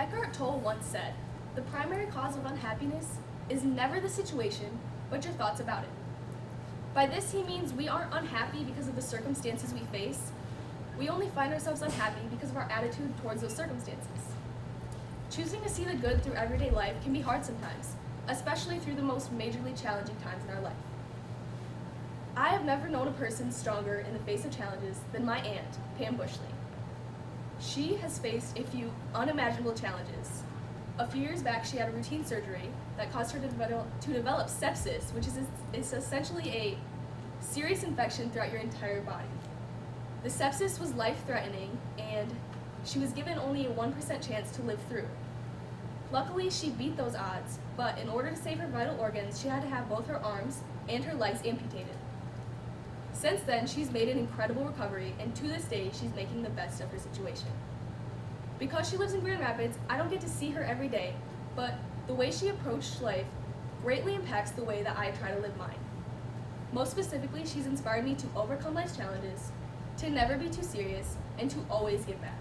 Eckhart Tolle once said, "The primary cause of unhappiness is never the situation, but your thoughts about it." By this, he means we aren't unhappy because of the circumstances we face. We only find ourselves unhappy because of our attitude towards those circumstances. Choosing to see the good through everyday life can be hard sometimes, especially through the most majorly challenging times in our life. I have never known a person stronger in the face of challenges than my aunt, Pam Bushley. She has faced a few unimaginable challenges. A few years back, she had a routine surgery that caused her to develop sepsis, which is essentially a serious infection throughout your entire body. The sepsis was life-threatening, and she was given only a 1% chance to live through. Luckily, she beat those odds, but in order to save her vital organs, she had to have both her arms and her legs amputated. Since then, she's made an incredible recovery, and to this day, she's making the best of her situation. Because she lives in Grand Rapids, I don't get to see her every day, but the way she approached life greatly impacts the way that I try to live mine. Most specifically, she's inspired me to overcome life's challenges, to never be too serious, and to always give back.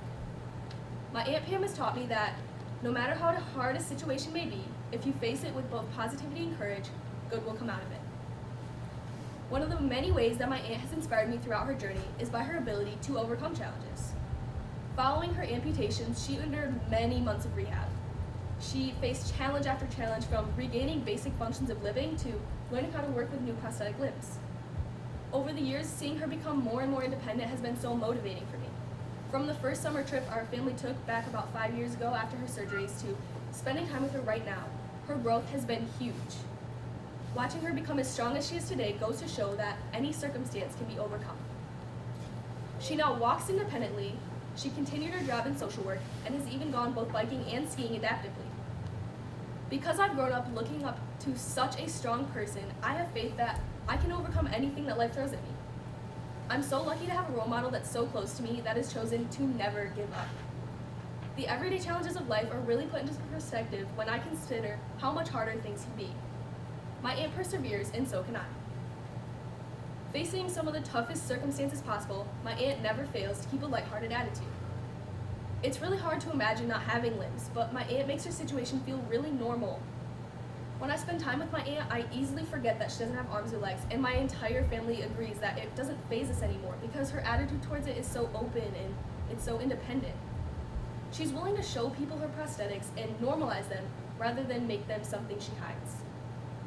My Aunt Pam has taught me that no matter how hard a situation may be, if you face it with both positivity and courage, good will come out of it. One of the many ways that my aunt has inspired me throughout her journey is by her ability to overcome challenges. Following her amputations, she endured many months of rehab. She faced challenge after challenge, from regaining basic functions of living to learning how to work with new prosthetic limbs. Over the years, seeing her become more and more independent has been so motivating for me. From the first summer trip our family took back about 5 years ago after her surgeries to spending time with her right now, her growth has been huge. Watching her become as strong as she is today goes to show that any circumstance can be overcome. She now walks independently, she continued her job in social work, and has even gone both biking and skiing adaptively. Because I've grown up looking up to such a strong person, I have faith that I can overcome anything that life throws at me. I'm so lucky to have a role model that's so close to me that has chosen to never give up. The everyday challenges of life are really put into perspective when I consider how much harder things can be. My aunt perseveres, and so can I. Facing some of the toughest circumstances possible, my aunt never fails to keep a lighthearted attitude. It's really hard to imagine not having limbs, but my aunt makes her situation feel really normal. When I spend time with my aunt, I easily forget that she doesn't have arms or legs, and my entire family agrees that it doesn't faze us anymore because her attitude towards it is so open and it's so independent. She's willing to show people her prosthetics and normalize them rather than make them something she hides.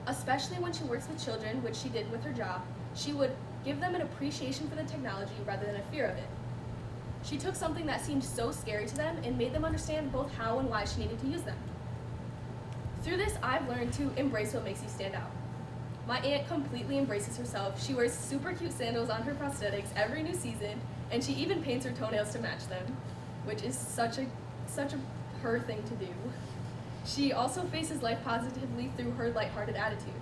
Especially when she works with children, which she did with her job, she would give them an appreciation for the technology rather than a fear of it. She took something that seemed so scary to them and made them understand both how and why she needed to use them. Through this, I've learned to embrace what makes you stand out. My aunt completely embraces herself. She wears super cute sandals on her prosthetics every new season, and she even paints her toenails to match them, which is such a her thing to do. She also faces life positively through her lighthearted attitude.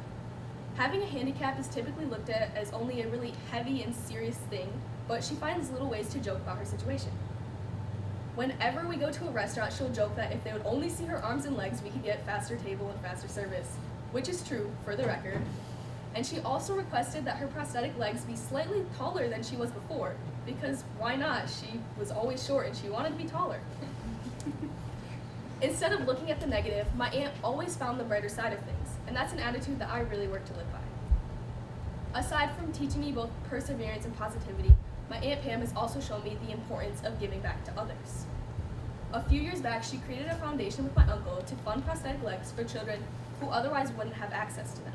Having a handicap is typically looked at as only a really heavy and serious thing, but she finds little ways to joke about her situation. Whenever we go to a restaurant, she'll joke that if they would only see her arms and legs, we could get faster table and faster service, which is true, for the record. And she also requested that her prosthetic legs be slightly taller than she was before, because why not? She was always short and she wanted to be taller. Instead of looking at the negative, my aunt always found the brighter side of things, and that's an attitude that I really work to live by. Aside from teaching me both perseverance and positivity, my Aunt Pam has also shown me the importance of giving back to others. A few years back, she created a foundation with my uncle to fund prosthetic legs for children who otherwise wouldn't have access to them.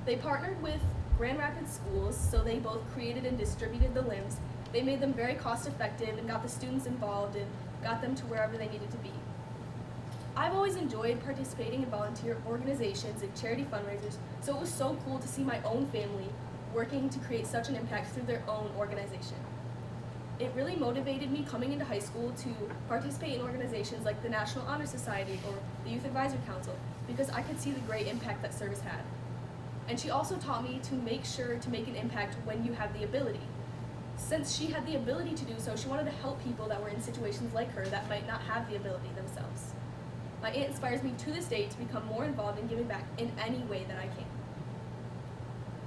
They partnered with Grand Rapids schools, so they both created and distributed the limbs. They made them very cost-effective and got the students involved and got them to wherever they needed to be. I've always enjoyed participating in volunteer organizations and charity fundraisers, so it was so cool to see my own family working to create such an impact through their own organization. It really motivated me coming into high school to participate in organizations like the National Honor Society or the Youth Advisory Council because I could see the great impact that service had. And she also taught me to make sure to make an impact when you have the ability. Since she had the ability to do so, she wanted to help people that were in situations like her that might not have the ability themselves. My aunt inspires me to this day to become more involved in giving back in any way that I can.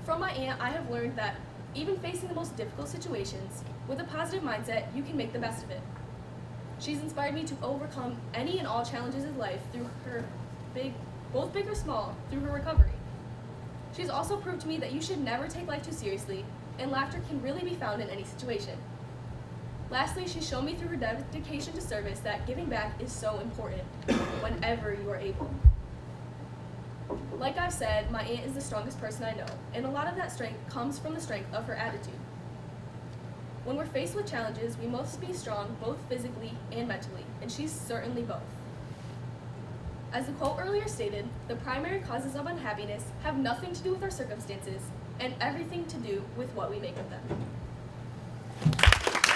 From my aunt, I have learned that even facing the most difficult situations, with a positive mindset, you can make the best of it. She's inspired me to overcome any and all challenges in life through her both big or small, through her recovery. She's also proved to me that you should never take life too seriously, and laughter can really be found in any situation. Lastly, she's shown me through her dedication to service that giving back is so important whenever you are able. Like I've said, my aunt is the strongest person I know, and a lot of that strength comes from the strength of her attitude. When we're faced with challenges, we must be strong both physically and mentally, and she's certainly both. As the quote earlier stated, the primary causes of unhappiness have nothing to do with our circumstances and everything to do with what we make of them.